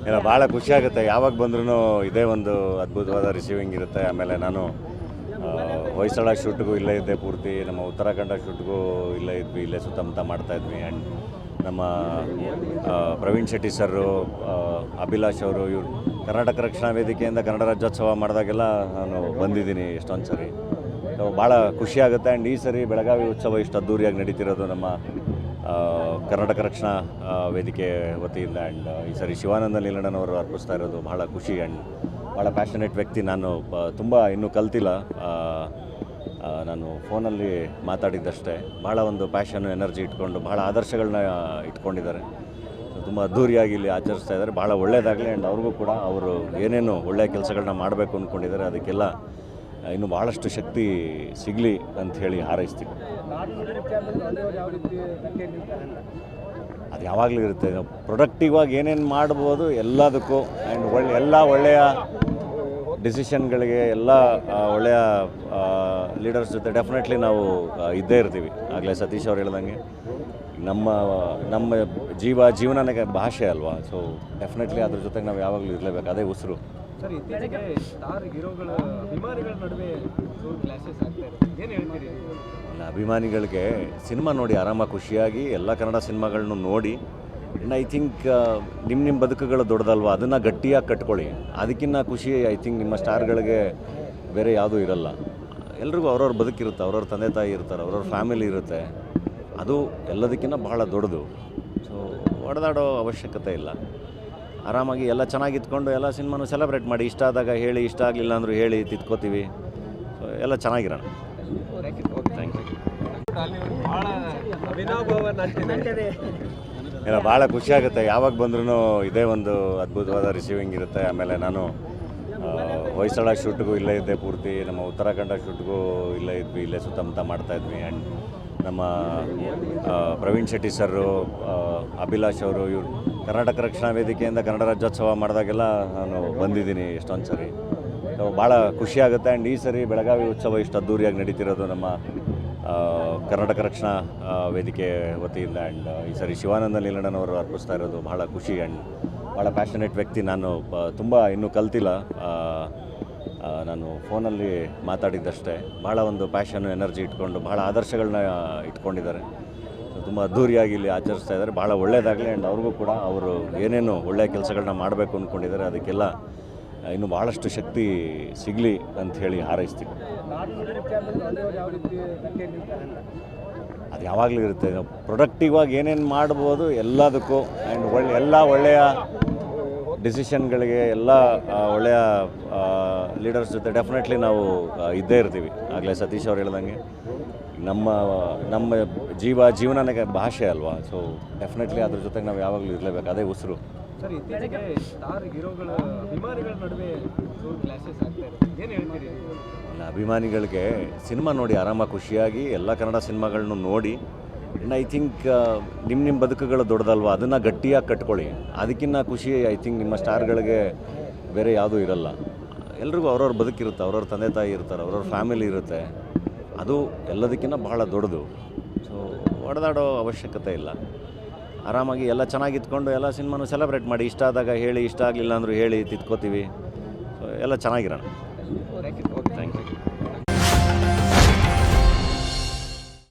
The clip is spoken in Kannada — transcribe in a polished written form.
ಏನೋ ಭಾಳ ಖುಷಿ ಆಗುತ್ತೆ. ಯಾವಾಗ ಬಂದ್ರೂ ಇದೇ ಒಂದು ಅದ್ಭುತವಾದ ರಿಸೀವಿಂಗ್ ಇರುತ್ತೆ. ಆಮೇಲೆ ನಾನು ಹೊಯ್ಸಳ ಶೂಟ್ಗೂ ಇಲ್ಲೇ ಇದ್ದೆ ಪೂರ್ತಿ, ನಮ್ಮ ಉತ್ತರಾಖಂಡ ಶೂಟ್ಗೂ ಇಲ್ಲೇ ಇದ್ವಿ, ಇಲ್ಲೇ ಸುತ್ತಮುತ್ತ ಮಾಡ್ತಾಯಿದ್ವಿ. ಆ್ಯಂಡ್ ನಮ್ಮ ಪ್ರವೀಣ್ ಶೆಟ್ಟಿ ಸರು, ಅಭಿಲಾಷ್ ಅವರು, ಇವರು ಕರ್ನಾಟಕ ರಕ್ಷಣಾ ವೇದಿಕೆಯಿಂದ ಕನ್ನಡ ರಾಜ್ಯೋತ್ಸವ ಮಾಡಿದಾಗೆಲ್ಲ ನಾನು ಬಂದಿದ್ದೀನಿ ಎಷ್ಟೊಂದು ಸರಿ. ಭಾಳ ಖುಷಿಯಾಗುತ್ತೆ. ಆ್ಯಂಡ್ ಈ ಸರಿ ಬೆಳಗಾವಿ ಉತ್ಸವ ಇಷ್ಟು ಅದ್ದೂರಿಯಾಗಿ ನಡೀತಿರೋದು ನಮ್ಮ ಕರ್ನಾಟಕ ರಕ್ಷಣಾ ವೇದಿಕೆ ವತಿಯಿಂದ. ಆ್ಯಂಡ್ ಈ ಸರಿ ಶಿವಾನಂದ ನೀಲಣ್ಣನವರು ಅರ್ಪಿಸ್ತಾ ಇರೋದು ಭಾಳ ಖುಷಿ. ಆ್ಯಂಡ್ ಭಾಳ ಪ್ಯಾಷನೇಟ್ ವ್ಯಕ್ತಿ. ನಾನು ತುಂಬ ಇನ್ನೂ ಕಲ್ತಿಲ್ಲ, ನಾನು ಫೋನಲ್ಲಿ ಮಾತಾಡಿದ್ದಷ್ಟೇ. ಭಾಳ ಒಂದು ಪ್ಯಾಷನ್ನು, ಎನರ್ಜಿ ಇಟ್ಕೊಂಡು ಭಾಳ ಆದರ್ಶಗಳನ್ನ ಇಟ್ಕೊಂಡಿದ್ದಾರೆ. ತುಂಬ ಅದ್ಧೂರಿಯಾಗಿ ಇಲ್ಲಿ ಆಚರಿಸ್ತಾ ಇದ್ದಾರೆ. ಭಾಳ ಒಳ್ಳೆಯದಾಗಲಿ. ಆ್ಯಂಡ್ ಅವ್ರಿಗೂ ಕೂಡ ಅವರು ಏನೇನು ಒಳ್ಳೆಯ ಕೆಲಸಗಳನ್ನ ಮಾಡಬೇಕು ಅಂದ್ಕೊಂಡಿದ್ದಾರೆ ಅದಕ್ಕೆಲ್ಲ ಇನ್ನೂ ಭಾಳಷ್ಟು ಶಕ್ತಿ ಸಿಗಲಿ ಅಂತ ಹೇಳಿ ಹಾರೈಸ್ತೀವಿ. ಅದು ಯಾವಾಗಲೂ ಇರುತ್ತೆ. ಪ್ರೊಡಕ್ಟಿವ್ ಆಗಿ ಏನೇನು ಮಾಡ್ಬೋದು ಎಲ್ಲದಕ್ಕೂ. ಆ್ಯಂಡ್ ಎಲ್ಲ ಒಳ್ಳೆಯ ಡಿಸಿಷನ್ಗಳಿಗೆ, ಎಲ್ಲ ಒಳ್ಳೆಯ ಲೀಡರ್ಸ್ ಜೊತೆ ಡೆಫಿನೆಟ್ಲಿ ನಾವು ಇದ್ದೇ ಇರ್ತೀವಿ. ಆಗಲೇ ಸತೀಶ್ ಅವ್ರು ಹೇಳ್ದಂಗೆ ನಮ್ಮ ಜೀವನನೇ ಭಾಷೆ ಅಲ್ವಾ. ಸೊ ಡೆಫಿನೆಟ್ಲಿ ಅದ್ರ ಜೊತೆಗೆ ನಾವು ಯಾವಾಗಲೂ ಇರಲೇಬೇಕು, ಅದೇ ಉಸಿರು. ಸರ್, ಇತ್ತೀಚೆಗೆ ಸ್ಟಾರ್ ಹೀರೋಗಳ ಅಭಿಮಾನಿಗಳ ನಡುವೆ ಕ್ಲಾಶಸ್ ಆಗ್ತಾ ಇದೆ, ಏನು ಹೇಳ್ತೀರಿ? ಅಭಿಮಾನಿಗಳಿಗೆ ಸಿನಿಮಾ ನೋಡಿ ಆರಾಮಾಗಿ ಖುಷಿಯಾಗಿ ಎಲ್ಲ ಕನ್ನಡ ಸಿನಿಮಾಗಳನ್ನೂ ನೋಡಿ. ಇನ್ನು ಐ ಥಿಂಕ್ ನಿಮ್ಮ ಬದುಕುಗಳು ದೊಡ್ಡದಲ್ವ, ಅದನ್ನು ಗಟ್ಟಿಯಾಗಿ ಕಟ್ಕೊಳ್ಳಿ. ಅದಕ್ಕಿಂತ ಖುಷಿ ಐ ಥಿಂಕ್ ನಿಮ್ಮ ಸ್ಟಾರ್ಗಳಿಗೆ ಬೇರೆ ಯಾವುದೂ ಇರಲ್ಲ. ಎಲ್ರಿಗೂ ಅವ್ರವ್ರ ಬದುಕಿರುತ್ತೆ, ಅವ್ರವ್ರ ತಂದೆ ತಾಯಿ ಇರ್ತಾರೆ, ಅವ್ರವ್ರ ಫ್ಯಾಮಿಲಿ ಇರುತ್ತೆ. ಅದು ಎಲ್ಲದಕ್ಕಿಂತ ಬಹಳ ದೊಡ್ಡದು. ಸೊ ಹೊಡೆದಾಡೋ ಅವಶ್ಯಕತೆ ಇಲ್ಲ. ಆರಾಮಾಗಿ ಎಲ್ಲ ಚೆನ್ನಾಗಿತ್ಕೊಂಡು ಎಲ್ಲ ಸಿನಿಮಾನು ಸೆಲೆಬ್ರೇಟ್ ಮಾಡಿ. ಇಷ್ಟ ಆದಾಗ ಹೇಳಿ, ಇಷ್ಟ ಆಗಲಿಲ್ಲ ಅಂದರೂ ಹೇಳಿ, ತಿದ್ಕೋತೀವಿ. ಸೊ ಎಲ್ಲ ಚೆನ್ನಾಗಿರೋಣ. Thank you. ಏನೋ ಭಾಳ ಖುಷಿ ಆಗುತ್ತೆ. ಯಾವಾಗ ಬಂದ್ರೂ ಇದೇ ಒಂದು ಅದ್ಭುತವಾದ ರಿಸೀವಿಂಗ್ ಇರುತ್ತೆ. ಆಮೇಲೆ ನಾನು ಹೊಯ್ಸಳ ಶೂಟ್ಗೂ ಇಲ್ಲೇ ಇದ್ದೆ ಪೂರ್ತಿ, ನಮ್ಮ ಉತ್ತರಾಖಂಡ ಶೂಟ್ಗೂ ಇಲ್ಲೇ ಇದ್ವಿ, ಇಲ್ಲೇ ಸುತ್ತಮುತ್ತ ಮಾಡ್ತಾಯಿದ್ವಿ. ಆ್ಯಂಡ್ ನಮ್ಮ ಪ್ರವೀಣ್ ಶೆಟ್ಟಿ ಸರು, ಅಭಿಲಾಷ್ ಅವರು, ಇವರು ಕರ್ನಾಟಕ ರಕ್ಷಣಾ ವೇದಿಕೆಯಿಂದ ಕನ್ನಡ ರಾಜ್ಯೋತ್ಸವ ಮಾಡಿದಾಗೆಲ್ಲ ನಾನು ಬಂದಿದ್ದೀನಿ ಎಷ್ಟೊಂದು ಸರಿ. ಭಾಳ ಖುಷಿಯಾಗುತ್ತೆ. ಆ್ಯಂಡ್ ಈ ಸರಿ ಬೆಳಗಾವಿ ಉತ್ಸವ ಇಷ್ಟು ಅದ್ದೂರಿಯಾಗಿ ನಡೀತಿರೋದು ನಮ್ಮ ಕರ್ನಾಟಕ ರಕ್ಷಣಾ ವೇದಿಕೆ ವತಿಯಿಂದ. ಆ್ಯಂಡ್ ಈ ಸರಿ ಶಿವಾನಂದ ನೀಲಣ್ಣನವರು ಅರ್ಪಿಸ್ತಾ ಇರೋದು ಭಾಳ ಖುಷಿ. ಆ್ಯಂಡ್ ಭಾಳ ಪ್ಯಾಷನೇಟ್ ವ್ಯಕ್ತಿ. ನಾನು ತುಂಬ ಇನ್ನೂ ಕಲ್ತಿಲ್ಲ, ನಾನು ಫೋನಲ್ಲಿ ಮಾತಾಡಿದ್ದಷ್ಟೇ. ಭಾಳ ಒಂದು ಪ್ಯಾಷನ್ನು, ಎನರ್ಜಿ ಇಟ್ಕೊಂಡು ಭಾಳ ಆದರ್ಶಗಳನ್ನ ಇಟ್ಕೊಂಡಿದ್ದಾರೆ. ತುಂಬ ಅದ್ಧೂರಿಯಾಗಿ ಇಲ್ಲಿ ಆಚರಿಸ್ತಾ ಇದ್ದಾರೆ. ಭಾಳ ಒಳ್ಳೆಯದಾಗಲಿ. ಆ್ಯಂಡ್ ಅವ್ರಿಗೂ ಕೂಡ ಅವರು ಏನೇನು ಒಳ್ಳೆಯ ಕೆಲಸಗಳನ್ನ ಮಾಡಬೇಕು ಅಂದ್ಕೊಂಡಿದ್ದಾರೆ ಅದಕ್ಕೆಲ್ಲ ಇನ್ನೂ ಭಾಳಷ್ಟು ಶಕ್ತಿ ಸಿಗಲಿ ಅಂತ ಹೇಳಿ ಹಾರೈಸ್ತೀವಿ. ಅದು ಯಾವಾಗಲೂ ಇರುತ್ತೆ. ಪ್ರೊಡಕ್ಟಿವ್ ಆಗಿ ಏನೇನು ಮಾಡ್ಬೋದು ಎಲ್ಲದಕ್ಕೂ. ಆ್ಯಂಡ್ ಎಲ್ಲ ಒಳ್ಳೆಯ ಡಿಸಿಷನ್ಗಳಿಗೆ, ಎಲ್ಲ ಒಳ್ಳೆಯ ಲೀಡರ್ಸ್ ಜೊತೆ ಡೆಫಿನೆಟ್ಲಿ ನಾವು ಇದ್ದೇ ಇರ್ತೀವಿ. ಆಗಲೇ ಸತೀಶ್ ಅವ್ರು ಹೇಳ್ದಂಗೆ ನಮ್ಮ ಜೀವನನೇ ಭಾಷೆ ಅಲ್ವಾ. ಸೊ ಡೆಫಿನೆಟ್ಲಿ ಅದ್ರ ಜೊತೆಗೆ ನಾವು ಯಾವಾಗಲೂ ಇರಲೇಬೇಕು, ಅದೇ ಉಸಿರು. ಸರ್, ಇತ್ತೀಚೆಗೆ ಸ್ಟಾರ್ ಹೀರೋಗಳ ಅಭಿಮಾನಿಗಳ ನಡುವೆ ಕ್ಲಾಶಸ್ ಆಗ್ತಾ ಇದೆ, ಏನು ಹೇಳ್ತೀರಿ? ಅಭಿಮಾನಿಗಳಿಗೆ ಸಿನಿಮಾ ನೋಡಿ ಆರಾಮಾಗಿ ಖುಷಿಯಾಗಿ ಎಲ್ಲ ಕನ್ನಡ ಸಿನಿಮಾಗಳನ್ನೂ ನೋಡಿ. ಇನ್ನು ಐ ಥಿಂಕ್ ನಿಮ್ಮ ಬದುಕುಗಳು ದೊಡ್ಡದಲ್ವ, ಅದನ್ನು ಗಟ್ಟಿಯಾಗಿ ಕಟ್ಕೊಳ್ಳಿ. ಅದಕ್ಕಿಂತ ಖುಷಿ ಐ ಥಿಂಕ್ ನಿಮ್ಮ ಸ್ಟಾರ್ಗಳಿಗೆ ಬೇರೆ ಯಾವುದೂ ಇರಲ್ಲ. ಎಲ್ರಿಗೂ ಅವ್ರವ್ರ ಬದುಕಿರುತ್ತೆ, ಅವ್ರವ್ರ ತಂದೆ ತಾಯಿ ಇರ್ತಾರೆ, ಅವ್ರವ್ರ ಫ್ಯಾಮಿಲಿ ಇರುತ್ತೆ. ಅದು ಎಲ್ಲದಕ್ಕಿಂತ ಬಹಳ ದೊಡ್ಡದು. ಸೊ ಹೊಡೆದಾಡೋ ಅವಶ್ಯಕತೆ ಇಲ್ಲ. ಆರಾಮಾಗಿ ಎಲ್ಲ ಚೆನ್ನಾಗಿತ್ಕೊಂಡು ಎಲ್ಲ ಸಿನಿಮಾನು ಸೆಲೆಬ್ರೇಟ್ ಮಾಡಿ. ಇಷ್ಟ ಆದಾಗ ಹೇಳಿ, ಇಷ್ಟ ಆಗಲಿಲ್ಲ ಅಂದರೂ ಹೇಳಿ, ತಿದ್ಕೋತೀವಿ. ಸೊ ಎಲ್ಲ ಚೆನ್ನಾಗಿರೋಣ. Thank you.